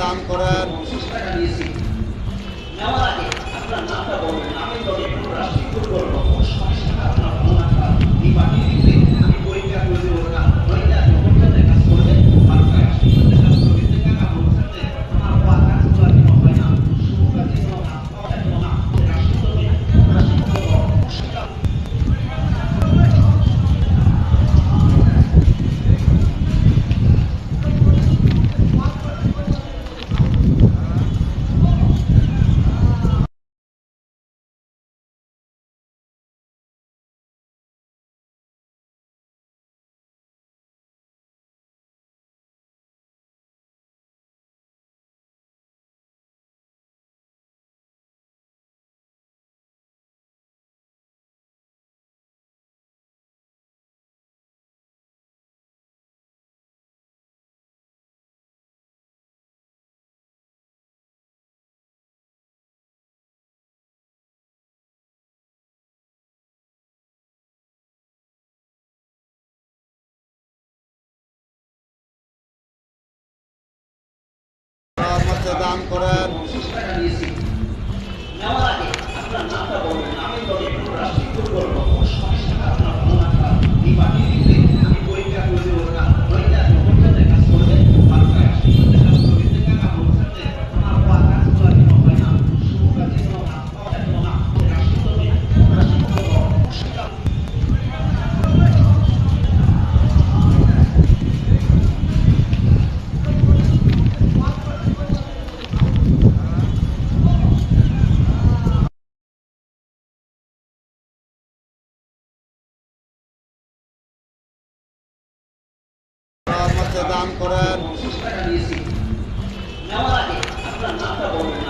দান করেন। নেওয়ার আগে আপনার নামটা বলবেন, নামের লগে আমরা শিক্ষক করবো সমস্যাটা আপনার ভালো লাগা এই বাকি দিলে আমি পরীক্ষা করে দেবো না ওইটা প্রকল্পের কাজ করবে মানুষের শিক্ষকের কাজ করবে দেখা কাপড় সাথে আমার বাবা কাজ করার জন্য হয় না শুভ কাজের জন্য না পাওয়ার জন্য না রাষ্ট্রপতি আমরা শিক্ষক দান করেন। নেওয়ার আগে আপনার নামটা বলবেন, নামের লগে আমরা শিক্ষক করবো সমস্যাটা আপনার ভালো লাগা এই বাকি দিলে আমি পরীক্ষা করে দেবো না ওইটা প্রকল্পের কাজ করবে মানুষের শিক্ষকের কাজ করবে দেখা কাপড় সাথে আমার বাবা কাজ করার জন্য হয় না শুভ কাজের জন্য না পাওয়ার জন্য না রাষ্ট্রপতি আমরা শিক্ষক দান করেন। নেওয়ার আগে আপনার নামটা বলবেন,